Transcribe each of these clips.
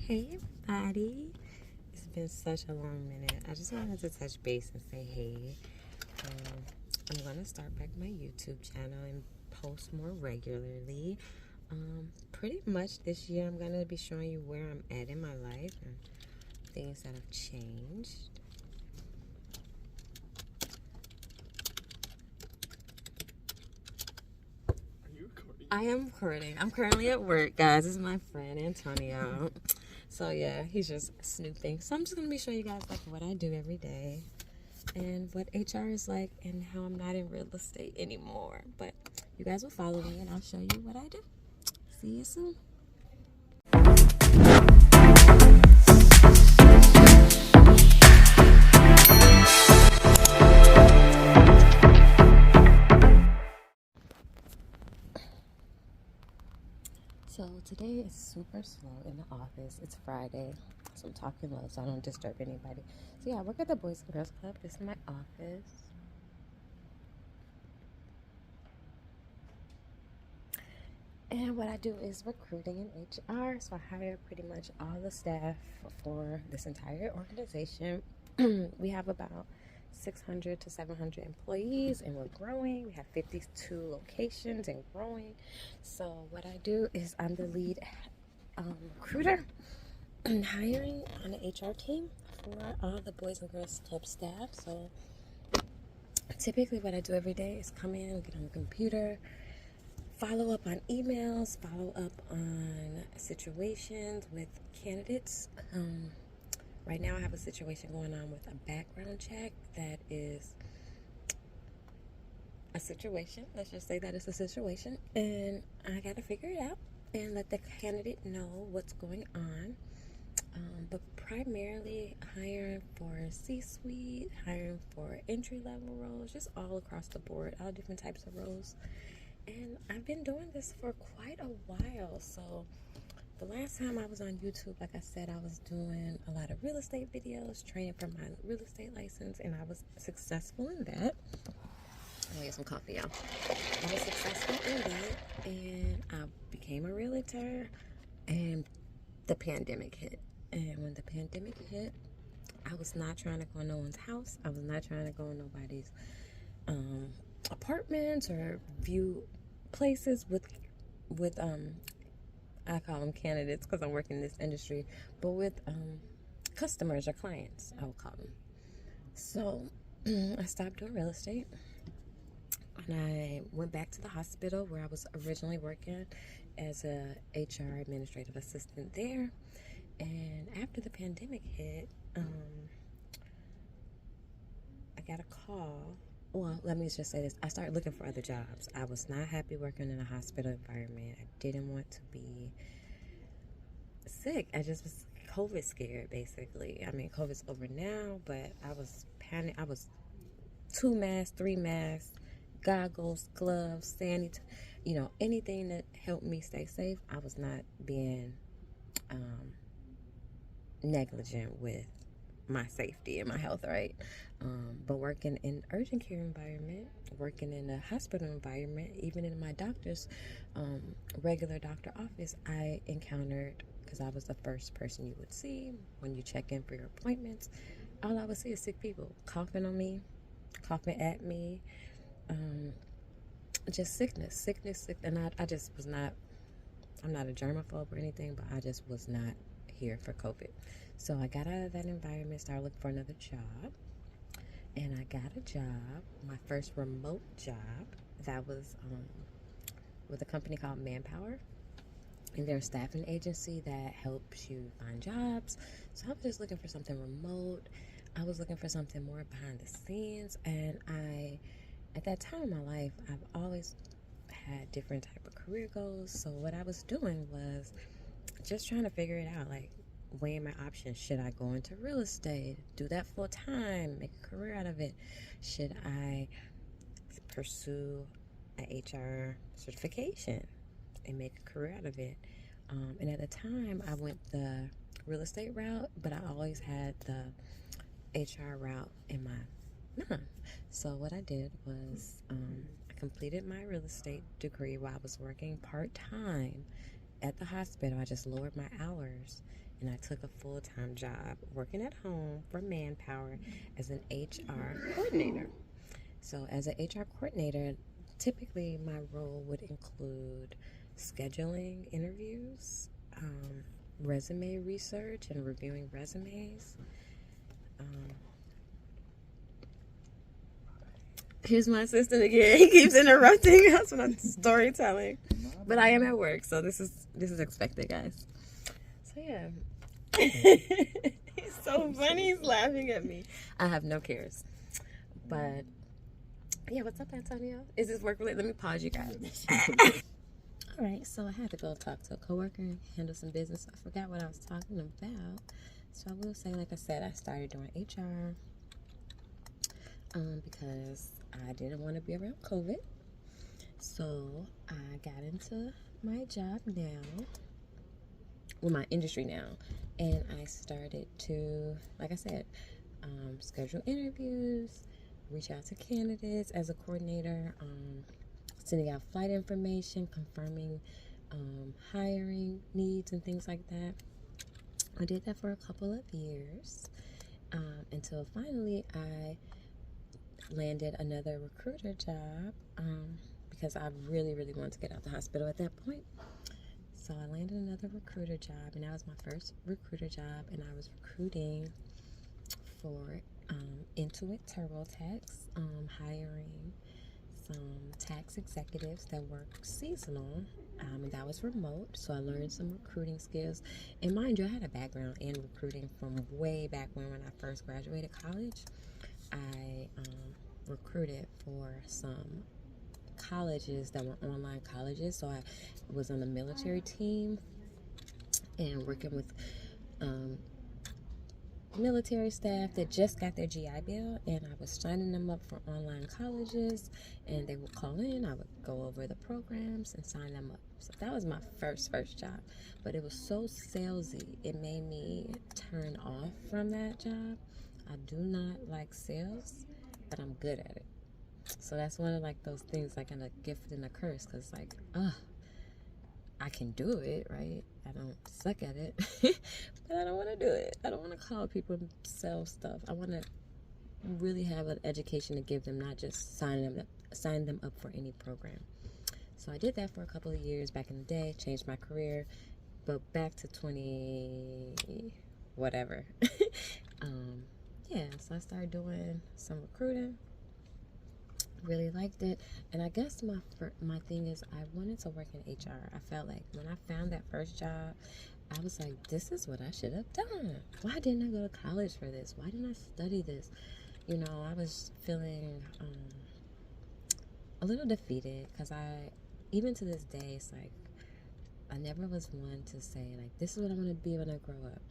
Hey everybody, it's been such a long minute. I just wanted to touch base and say hey. I'm going to start back my YouTube channel and post more regularly. Pretty much this year I'm going to be showing you where I'm at in my life and things that have changed. Are you recording? I am recording. I'm currently at work, guys. This is my friend Antonio. So yeah, he's just snooping. So I'm just gonna be showing you guys like what I do every day and what HR is like and how I'm not in real estate anymore. But you guys will follow me and I'll show you what I do. See you soon. So today is super slow in the office. It's Friday, so I'm talking low so I don't disturb anybody. So yeah, I work at the Boys and Girls Club. This is my office. And what I do is recruiting in HR. So I hire pretty much all the staff for this entire organization. We have about 600 to 700 employees and we're growing. We have 52 locations and growing. So what I do is I'm the lead recruiter and hiring on the HR team for all the Boys and Girls Club staff. So typically what I do every day is come in, get on the computer, follow up on emails, follow up on situations with candidates. Right now I have a situation going on with a background check that is a situation. Let's just say that it's a situation. And I got to figure it out and let the candidate know what's going on. But primarily hiring for C-suite, hiring for entry-level roles, just all across the board, all different types of roles. And I've been doing this for quite a while. So the last time I was on YouTube, like I said, I was doing a lot of real estate videos, training for my real estate license, and I was successful in that. I'll get some coffee, y'all. I was successful in that, and I became a realtor, and the pandemic hit. And when the pandemic hit, I was not trying to go in no one's house. I was not trying to go in nobody's apartments or view places with I call them candidates because I'm working in this industry, but with customers or clients, I would call them. So I stopped doing real estate and I went back to the hospital where I was originally working as a HR administrative assistant there. And after the pandemic hit, I got a call. Well, let me just say this. I started looking for other jobs. I was not happy working in a hospital environment. I didn't want to be sick. I just was COVID scared, basically. I mean, COVID's over now, but I was panicked. I was 2 masks, 3 masks, goggles, gloves, sanitizer, anything that helped me stay safe. I was not being negligent with my safety and my health, right? But working in urgent care environment, working in a hospital environment, even in my doctor's regular doctor office, I encountered, because I was the first person you would see when you check in for your appointments, all I would see is sick people coughing on me, coughing at me, just sickness, and I just was not, I'm not a germaphobe or anything, but I just was not here for COVID. So I got out of that environment, started looking for another job, and I got a job, my first remote job, that was with a company called Manpower, and they're a staffing agency that helps you find jobs. So I was just looking for something remote. I was looking for something more behind the scenes, and at that time in my life, I've always had different type of career goals. So what I was doing was just trying to figure it out, like weighing my options. Should I go into real estate, do that full time, make a career out of it? Should I pursue an HR certification and make a career out of it? And at the time, I went the real estate route, but I always had the HR route in my mind. So what I did was I completed my real estate degree while I was working part-time at the hospital. I just lowered my hours and I took a full-time job working at home for Manpower as an HR coordinator. So as an HR coordinator, typically my role would include scheduling interviews, resume research and reviewing resumes. Here's my assistant again. He keeps interrupting us when I'm storytelling. But I am at work, so this is expected, guys. So yeah. He's so funny, he's laughing at me. I have no cares. But yeah, what's up, Antonio? Is this work related? Let me pause you guys. Alright, so I had to go talk to a coworker and handle some business. I forgot what I was talking about. So I will say, like I said, I started doing HR because I didn't want to be around COVID. So I got into my job now, well, my industry now, and I started to, like I said, schedule interviews, reach out to candidates as a coordinator, sending out flight information, confirming hiring needs and things like that. I did that for a couple of years until finally I landed another recruiter job because I really wanted to get out the hospital at that point. So I landed another recruiter job, and that was my first recruiter job, and I was recruiting for Intuit TurboTax, hiring some tax executives that work seasonal, and that was remote. So I learned some recruiting skills, and mind you, I had a background in recruiting from way back when I first graduated college. I recruited for some colleges that were online colleges, so I was on the military team and working with military staff that just got their GI Bill, and I was signing them up for online colleges, and they would call in, I would go over the programs and sign them up. So that was my first job, but it was so salesy, it made me turn off from that job. I do not like sales, but I'm good at it. So that's one of like those things, like in a gift and a curse, because like, I can do it, right? I don't suck at it, but I don't want to do it. I don't want to call people and sell stuff. I want to really have an education to give them, not just sign them up for any program. So I did that for a couple of years back in the day, changed my career, but back to 20 whatever. Yeah, so I started doing some recruiting. Really liked it, and I guess my thing is I wanted to work in HR. I felt like when I found that first job, I was like, this is what I should have done. Why didn't I go to college for this? Why didn't I study this? You know, I was feeling a little defeated because even to this day, it's like I never was one to say like, this is what I want to be when I grow up.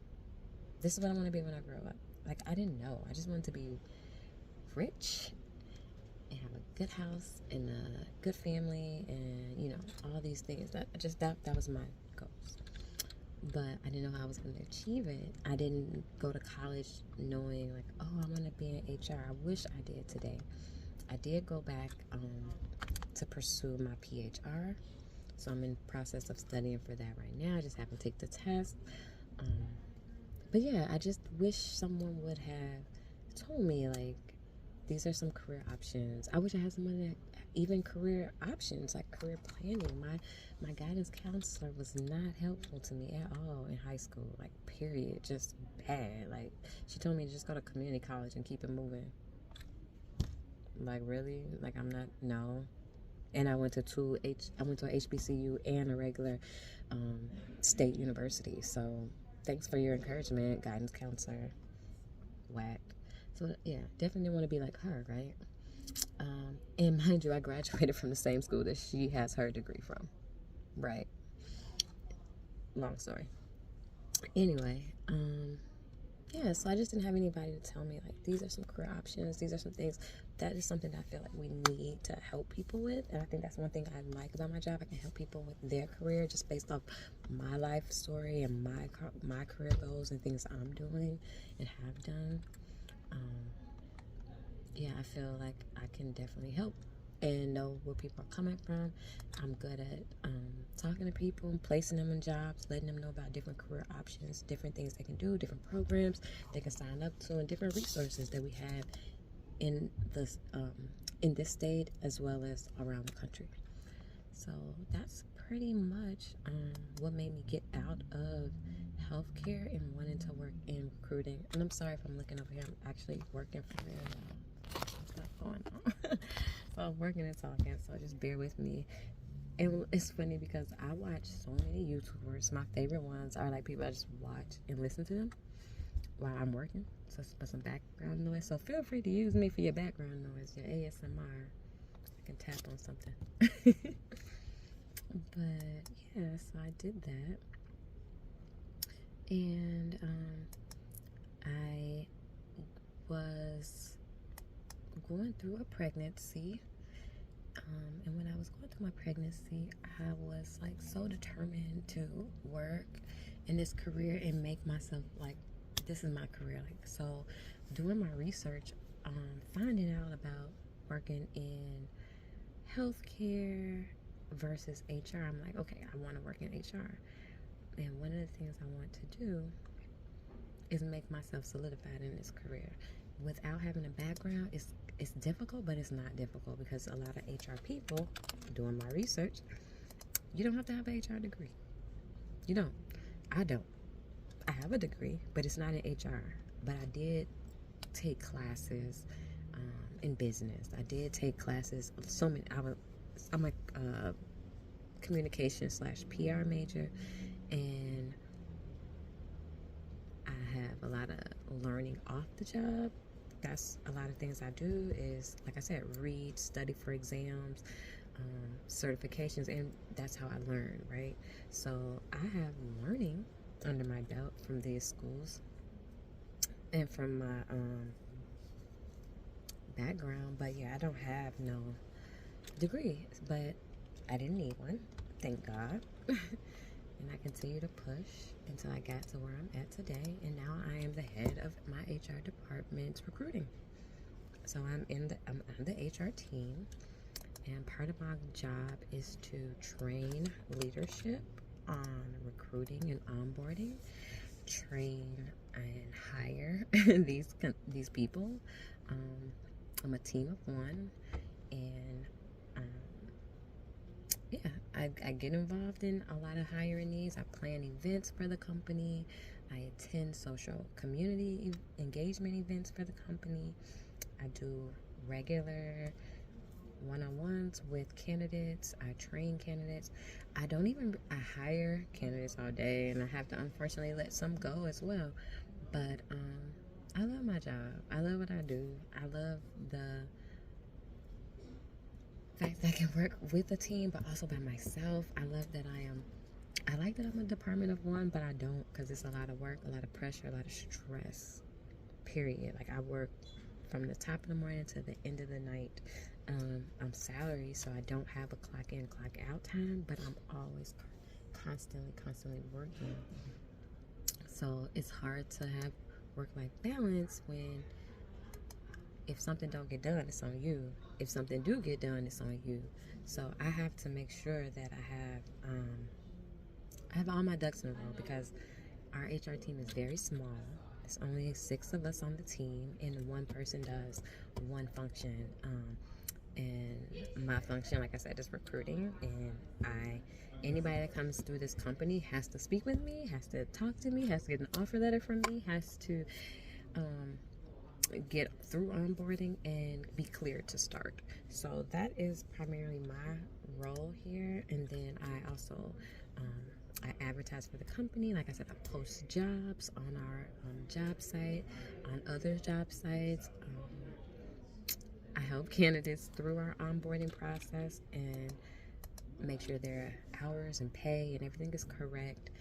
This is what I want to be when I grow up. Like, I didn't know. I just wanted to be rich and have a good house and a good family and, you know, all these things. That was my goals. But I didn't know how I was going to achieve it. I didn't go to college knowing like, oh, I want to be in HR. I wish I did today. I did go back to pursue my PHR. So I'm in the process of studying for that right now. I just haven't taken the test. But yeah, I just wish someone would have told me, like, these are some career options. I wish I had someone that even career options, like career planning. My guidance counselor was not helpful to me at all in high school, like, period. Just bad. Like, she told me to just go to community college and keep it moving. Like, really? Like, I'm not, no. And I went to a HBCU and a regular state university. So thanks for your encouragement, guidance counselor. Whack. So yeah, definitely didn't want to be like her, right? And mind you, I graduated from the same school that she has her degree from, right? Long story. Anyway, yeah, so I just didn't have anybody to tell me, like, these are some career options, these are some things. That is something that I feel like we need to help people with, and I think that's one thing I like about my job. I can help people with their career just based off my life story and my career goals and things I'm doing and have done. Yeah, I feel like I can definitely help and know where people are coming from. I'm good at talking to people, placing them in jobs, letting them know about different career options, different things they can do, different programs they can sign up to, and different resources that we have in this state as well as around the country. So that's pretty much what made me get out of healthcare and wanting to work in recruiting. And I'm sorry if I'm looking over here. I'm actually working from there. Stuff going on. So I'm working and talking. So just bear with me. And it's funny because I watch so many YouTubers. My favorite ones are like people I just watch and listen to them while I'm working. So it's some background noise. So feel free to use me for your background noise, your ASMR. I can tap on something. But yeah, so I did that. And I was going through a pregnancy. And when I was going through my pregnancy, I was like so determined to work in this career and make myself like, this is my career. Like, so doing my research, finding out about working in healthcare versus HR, I'm like, okay, I want to work in HR. And one of the things I want to do is make myself solidified in this career. Without having a background, it's difficult, but it's not difficult because a lot of HR people, doing my research, you don't have to have an HR degree. You don't. I don't. I have a degree, but it's not in HR. But I did take classes in business. I did take classes. So many. I'm a communication/PR major, and I have a lot of learning off the job. That's a lot of things I do is, like I said, read, study for exams, certifications, and that's how I learn, right? So I have learning under my belt from these schools and from my background, but yeah, I don't have no degree, but I didn't need one, thank God. And I continue to push until I got to where I'm at today, and now I am the head of my HR department's recruiting. So I'm on the HR team, and part of my job is to train leadership on recruiting and onboarding, train and hire these people. I'm a team of one, and yeah, I get involved in a lot of hiring needs. I plan events for the company. I attend social community engagement events for the company. I do regular one-on-ones with candidates. I train candidates. I hire candidates all day, and I have to unfortunately let some go as well. But I love my job. I love what I do. I love the fact that I can work with a team, but also by myself. I love that I like that I'm a department of one, but I don't, because it's a lot of work, a lot of pressure, a lot of stress, period. Like, I work from the top of the morning to the end of the night. I'm salary, so I don't have a clock in, clock out time, but I'm always constantly working. So it's hard to have work-life balance when if something don't get done, it's on you. If something do get done, it's on you. So I have to make sure that I have all my ducks in a row, because our HR team is very small. There's only 6 of us on the team, and one person does one function. And my function, like I said, is recruiting. And anybody that comes through this company has to speak with me, has to talk to me, has to get an offer letter from me, has to get through onboarding and be cleared to start. So that is primarily my role here. And then I also I advertise for the company. Like I said, I post jobs on our job site, on other job sites. I help candidates through our onboarding process and make sure their hours and pay and everything is correct,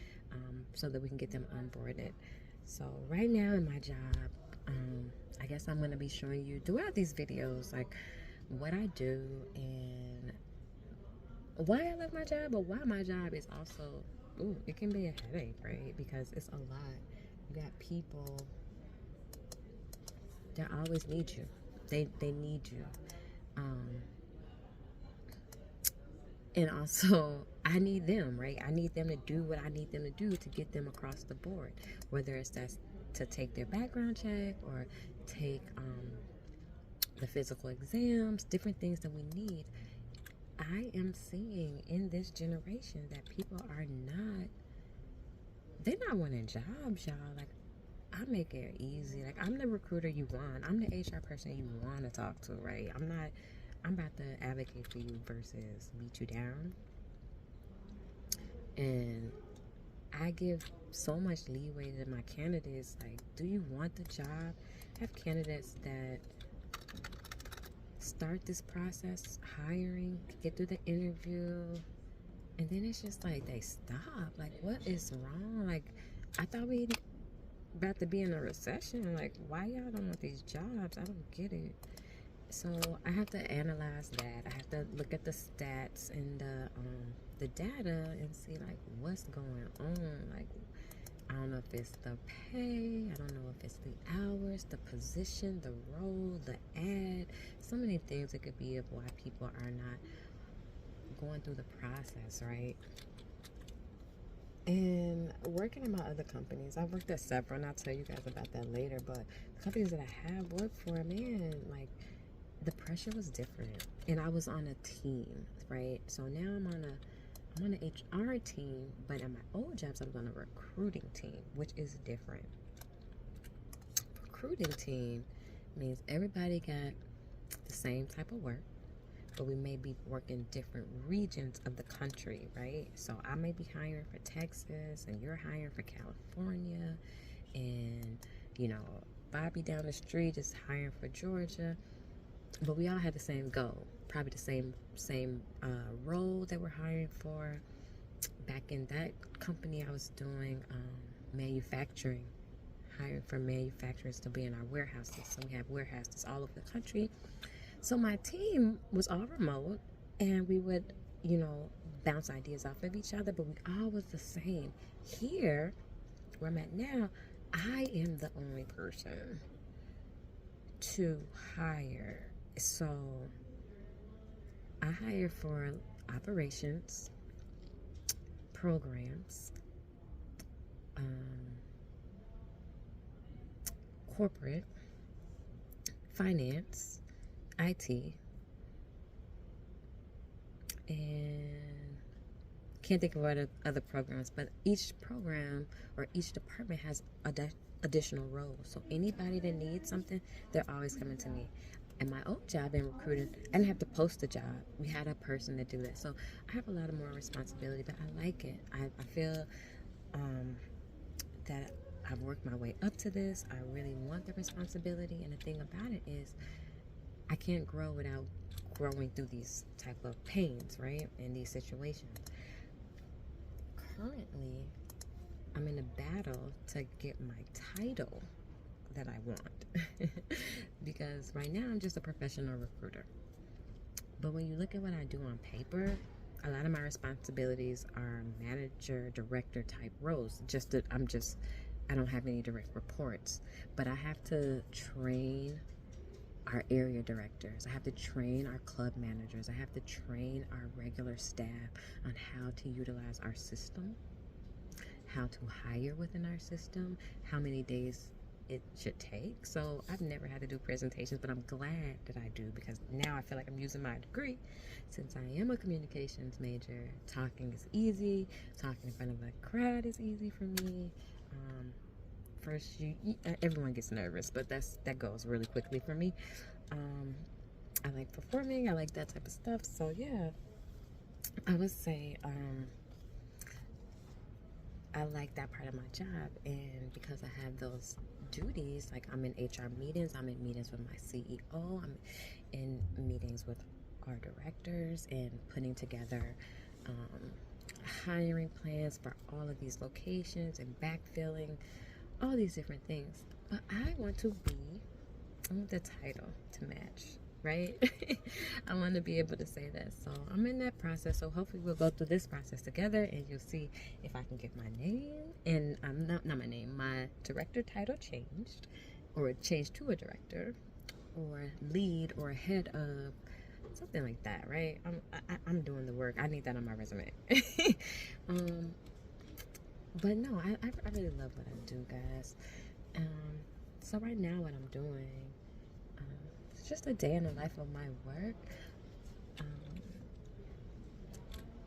so that we can get them onboarded. So right now in my job, I guess I'm going to be showing you throughout these videos like what I do and why I love my job, but why my job is also, it can be a headache, right? Because it's a lot. You got people that always need you. They need you. And also, I need them, right? I need them to do what I need them to do to get them across the board, whether it's that's to take their background check or take the physical exams, different things that we need. I am seeing in this generation that people are not, they're not wanting jobs, y'all. Like, I make it easy. Like, I'm the recruiter you want. I'm the HR person you want to talk to, right? I'm about to advocate for you versus beat you down. And I give so much leeway to my candidates. Like, do you want the job? I have candidates that start this process, hiring, get through the interview, and then it's just like they stop. Like, what is wrong? Like, I thought we about to be in a recession. Like, why y'all don't want these jobs? I don't get it. So I have to analyze that. I have to look at the stats and the data and see like what's going on. Like, I don't know if it's the pay, I don't know if it's the hours, the position, the role, the ad, so many things it could be of why people are not going through the process, right? And working in my other companies, I've worked at several, and I'll tell you guys about that later, but the companies that I have worked for, man, like, the pressure was different. And I was on a team, right? So now I'm on an HR team, but at my old jobs, I was on a recruiting team, which is different. Recruiting team means everybody got the same type of work, but we may be working different regions of the country, right? So I may be hiring for Texas, and you're hiring for California, and, you know, Bobby down the street is hiring for Georgia. But we all had the same goal, probably the same role that we're hiring for. Back in that company, I was doing manufacturing, hiring for manufacturers to be in our warehouses. So we have warehouses all over the country. So my team was all remote, and we would, you know, bounce ideas off of each other, but we all was the same. Here, where I'm at now, I am the only person to hire. So I hire for operations, programs, corporate, finance, IT, and can't think of other programs, but each program or each department has additional roles. So anybody that needs something, they're always coming to me. And my old job in recruiting, I didn't have to post a job. We had a person to do that. So I have a lot of more responsibility, but I like it. I feel that I've worked my way up to this. I really want the responsibility. And the thing about it is I can't grow without growing through these type of pains, right? In these situations. Currently, I'm in a battle to get my title that I want because right now I'm just a professional recruiter. But when you look at what I do on paper, a lot of my responsibilities are manager, director type roles. I don't have any direct reports, but I have to train our area directors. I have to train our club managers. I have to train our regular staff on how to utilize our system, how to hire within our system, how many days it should take. So I've never had to do presentations, but I'm glad that I do because now I feel like I'm using my degree. Since I am a communications major, talking is easy. Talking in front of a crowd is easy for me. First, everyone gets nervous, but that goes really quickly for me. I like performing. I like that type of stuff. So yeah, I would say I like that part of my job, and because I have those duties, like I'm in HR meetings, I'm in meetings with my CEO, I'm in meetings with our directors, and putting together hiring plans for all of these locations and backfilling, all these different things. But I want the title to match, right? I want to be able to say that. So I'm in that process. So hopefully we'll go through this process together, and you'll see if I can get my name, and I'm not my name, my director title changed, or changed to a director, or lead, or head of something like that, right? I'm doing the work. I need that on my resume. But no, I really love what I do, guys. So right now what I'm doing, it's just a day in the life of my work.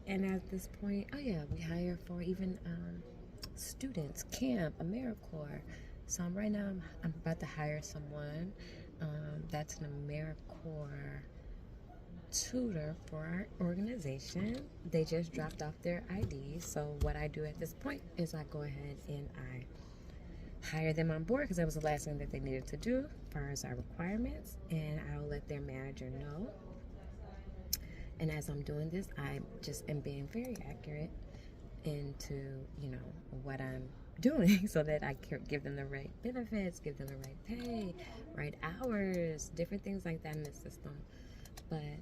And at this point, oh yeah, we hire for even students, camp, AmeriCorps. So right now I'm about to hire someone that's an AmeriCorps tutor for our organization. They just dropped off their ID. So what I do at this point is I go ahead and I hire them on board, because that was the last thing that they needed to do as far as our requirements, and I'll let their manager know. And as I'm doing this, I just am being very accurate into, you know, what I'm doing, so that I can give them the right benefits, give them the right pay, right hours, different things like that in the system. But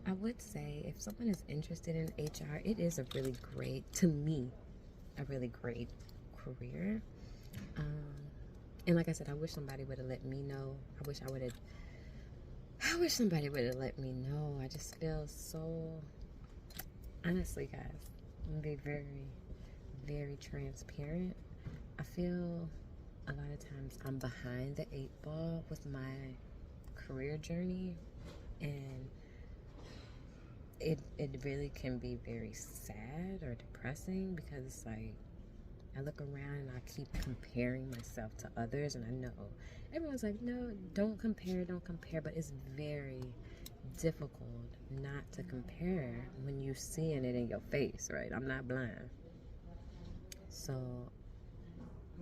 I would say if someone is interested in HR, it is a really great, to me, a really great career. And like I said, I wish somebody would have let me know. I wish somebody would have let me know. I just feel so, honestly, guys, I'm gonna be very, very transparent. I feel a lot of times I'm behind the 8 ball with my career journey, and it really can be very sad or depressing, because it's like I look around and I keep comparing myself to others, and I know everyone's like, no, don't compare, but it's very difficult not to compare when you're seeing it in your face, right? I'm not blind. So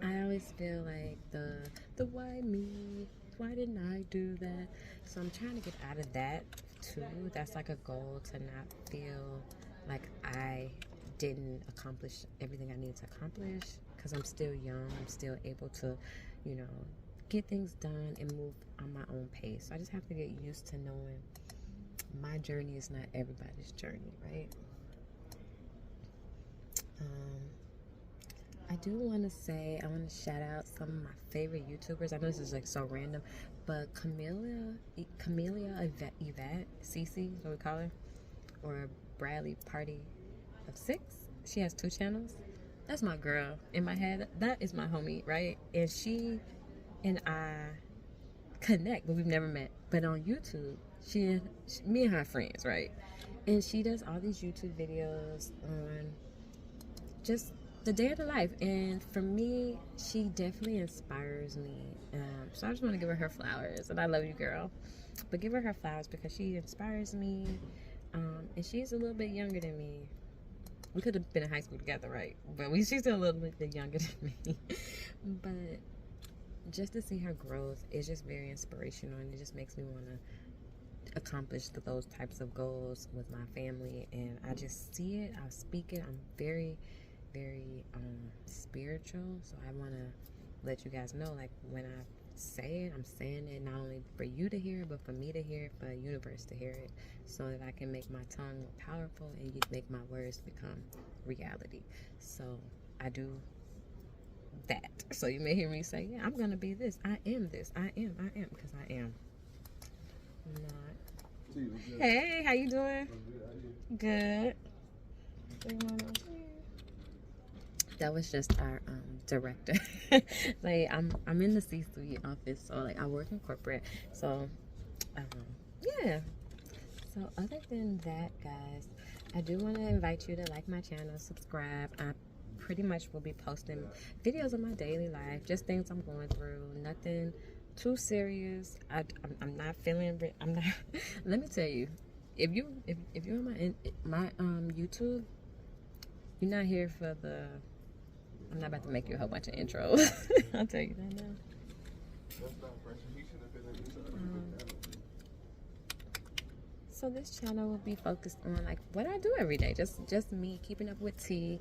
I always feel like the why me? Why didn't I do that? So I'm trying to get out of that too. That's like a goal, to not feel like I didn't accomplish everything I needed to accomplish, because I'm still young. I'm still able to, you know, get things done and move on my own pace. So I just have to get used to knowing my journey is not everybody's journey, right? I do want to say, I want to shout out some of my favorite YouTubers. I know this is like so random, but Camellia Yvette, Cece, is what we call her, or Bradley Party of 6. She has 2 channels. That's my girl in my head. That is my homie, right? And she and I connect, but we've never met. But on YouTube, me and her are friends, right? And she does all these YouTube videos on just the day of the life, and for me, she definitely inspires me. So I just want to give her flowers, and I love you, girl, but give her flowers because she inspires me. And she's a little bit younger than me. We could have been in high school together, right? But she's still a little bit younger than me. But just to see her growth is just very inspirational, and it just makes me want to accomplish those types of goals with my family. And I just see it, I speak it. I'm very, very spiritual, so I want to let you guys know, like, when I say it, I'm saying it not only for you to hear, but for me to hear, for the universe to hear it, so that I can make my tongue more powerful and you make my words become reality. So I do that. So you may hear me say, yeah, I'm gonna be this, I am this, I am, because I am not. Hey, how you doing? Good. That was just our director. Like, I'm in the C-suite office, so like I work in corporate. So yeah. So other than that, guys, I do want to invite you to like my channel, subscribe. I pretty much will be posting videos of my daily life, just things I'm going through, nothing too serious. I'm not feeling. I'm not. Let me tell you, if you're on my YouTube, you're not here for the. I'm not about to make you a whole bunch of intros. I'll tell you that now. So this channel will be focused on like what I do every day, just me keeping up with tea.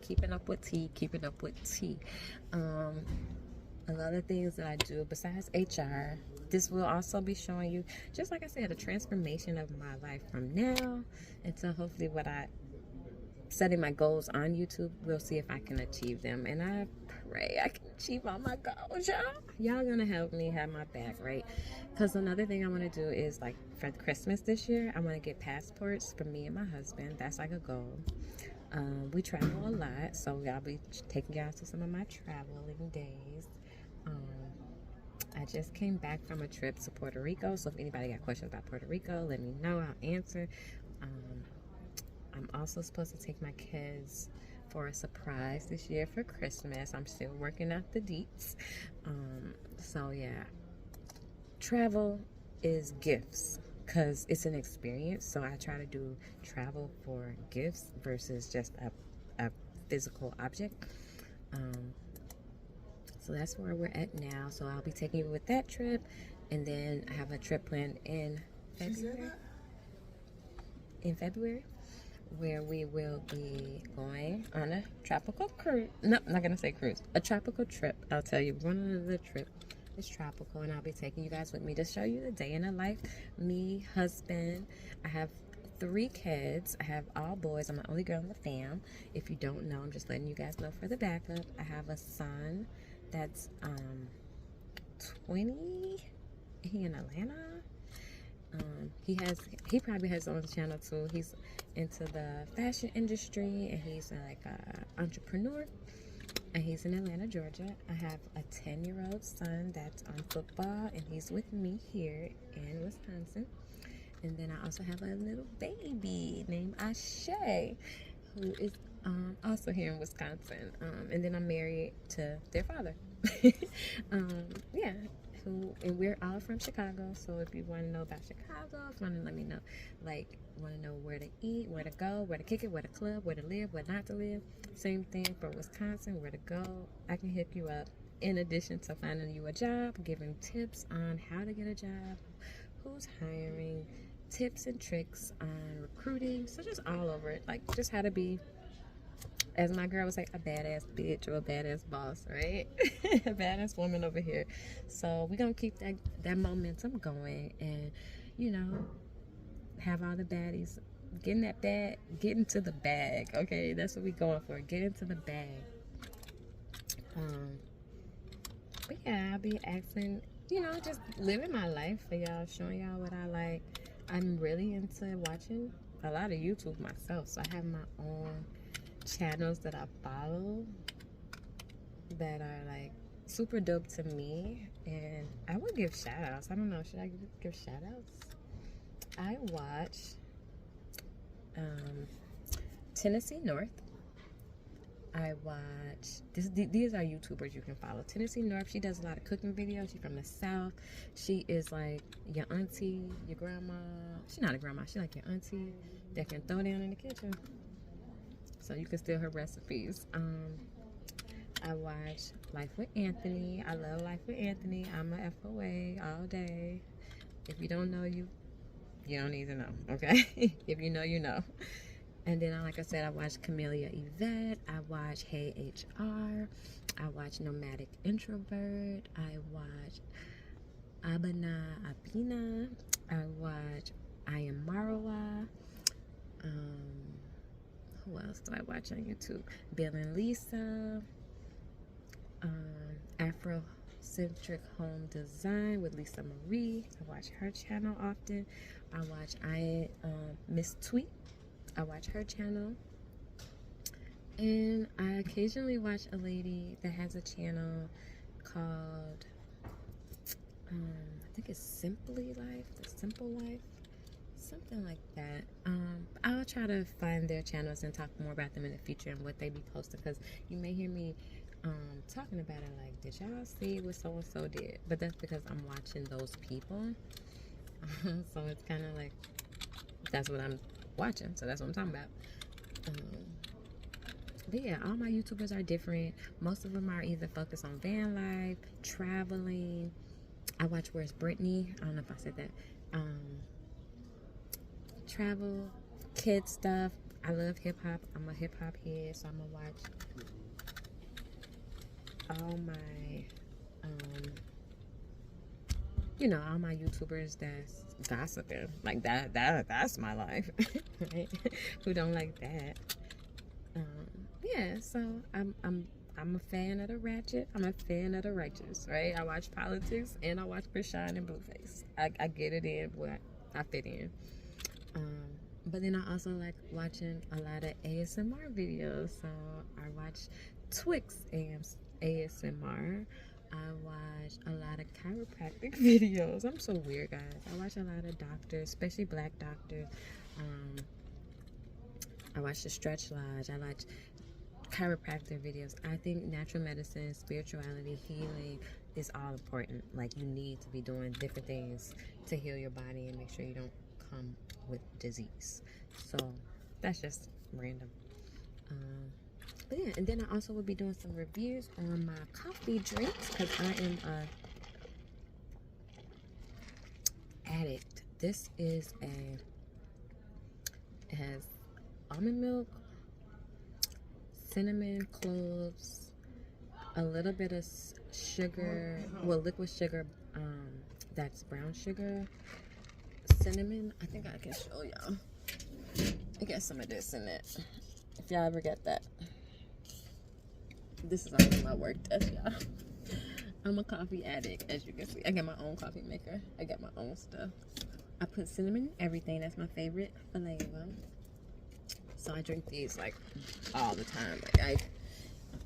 A lot of things that I do besides HR. This will also be showing you, just like I said, a transformation of my life from now until hopefully what I setting my goals on YouTube. We'll see if I can achieve them, and I pray I can achieve all my goals, y'all. Y'all gonna help me have my back, right? Because another thing I want to do is, like, for Christmas this year, I want to get passports for me and my husband. That's like a goal. We travel a lot, so I'll be taking y'all to some of my traveling days. I just came back from a trip to Puerto Rico, so if anybody got questions about Puerto Rico, let me know. I'll answer. I'm also supposed to take my kids for a surprise this year for Christmas. I'm still working out the deets. So yeah, travel is gifts because it's an experience. So I try to do travel for gifts versus just a physical object. So that's where we're at now. So I'll be taking you with that trip, and then I have a trip planned in February, where we will be going on a tropical cruise. No, I'm not gonna say cruise. A tropical trip. I'll tell you, one of the trip is tropical, and I'll be taking you guys with me to show you the day in the life. Me, husband. I have 3 kids. I have all boys. I'm the only girl in the fam. If you don't know, I'm just letting you guys know for the backup. I have a son that's 20. He in Atlanta. He probably has his own channel too. He's into the fashion industry, and he's like an entrepreneur, and he's in Atlanta, Georgia. I have a 10-year-old son that's on football, and he's with me here in Wisconsin. And then I also have a little baby named Ashay, who is also here in Wisconsin. And then I'm married to their father. Yeah. And we're all from Chicago, so if you want to know about Chicago, if you want to let me know, like, want to know where to eat, where to go, where to kick it, where to club, where to live, where not to live, same thing for Wisconsin, where to go, I can hook you up. In addition to finding you a job, giving tips on how to get a job, who's hiring, tips and tricks on recruiting, so just all over it, like just how to be, as my girl would say, a badass bitch or a badass boss, right? A badass woman over here. So we're going to keep that momentum going and, you know, have all the baddies get into the bag, okay? That's what we're going for. Get into the bag. But yeah, I'll be asking, you know, just living my life for y'all, showing y'all what I like. I'm really into watching a lot of YouTube myself, so I have my own channels that I follow that are like super dope to me, and I would give shout outs. I don't know, should I give shout outs? I watch Tennessee North. I watch these are YouTubers you can follow. Tennessee North, she does a lot of cooking videos. She's from the South. She is like your auntie, your grandma. She's not a grandma, she's like your auntie that can throw down in the kitchen, so you can steal her recipes. I watch Life with Anthony. I love Life with Anthony. I'm a FOA all day. If you don't know, you don't need to know, okay? If you know, you know. And then, like I said, I watch Camellia Yvette. I watch Hey HR. I watch Nomadic Introvert. I watch Abana Abina. I watch I Am Marwa. Who else do I watch on YouTube? Bill and Lisa. Afrocentric Home Design with Lisa Marie. I watch her channel often. I watch Miss Tweet. I watch her channel. And I occasionally watch a lady that has a channel called I think it's Simply Life, The Simple Life, something like that. I'll try to find their channels and talk more about them in the future and what they be posting, because you may hear me talking about it like, did y'all see what so and so did? But that's because I'm watching those people. So it's kind of like, that's what I'm watching, so that's what I'm talking about. But yeah, all my YouTubers are different. Most of them are either focused on van life, traveling. I watch Where's Brittany. I don't know if I said that. Travel, kid stuff. I love hip hop. I'm a hip hop head, so I'm gonna watch all my all my YouTubers that's gossiping like that's my life. Right? Who don't like that? yeah, so I'm a fan of the ratchet. I'm a fan of the righteous, right? I watch politics and I watch Krishan and Blueface. I get it in where I fit in. But then I also like watching a lot of ASMR videos. So I watch Twix ASMR. I watch a lot of chiropractic videos. I'm so weird, guys. I watch a lot of doctors, especially black doctors. I watch the Stretch Lodge. I watch chiropractor videos. I think natural medicine, spirituality, healing is all important. Like, you need to be doing different things to heal your body and make sure you don't come with disease. So that's just random. But yeah, and then I also will be doing some reviews on my coffee drinks because I am a addict. This is it has almond milk, cinnamon, cloves, a little bit of sugar, well, liquid sugar, that's brown sugar, cinnamon. I think I can show y'all. I got some of this in it. If y'all ever get that. This is all on my work desk, y'all. I'm a coffee addict, as you can see. I got my own coffee maker. I got my own stuff. I put cinnamon in everything. That's my favorite flavor. So I drink these like all the time. Like,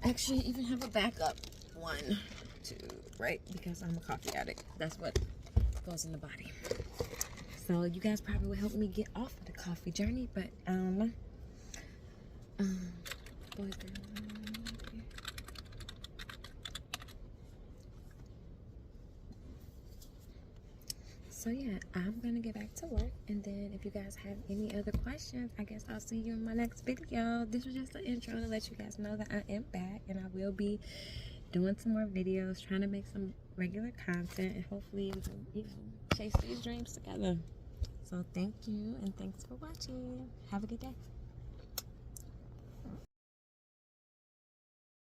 I actually even have a backup one, too, right? Because I'm a coffee addict. That's what goes in the body. So you guys probably will help me get off of the coffee journey, but boys, so yeah, I'm gonna get back to work, and then if you guys have any other questions, I guess I'll see you in my next video. This was just an intro to let you guys know that I am back, and I will be doing some more videos, trying to make some regular content, and hopefully we can, you know, chase these dreams together. So thank you, and thanks for watching. Have a good day.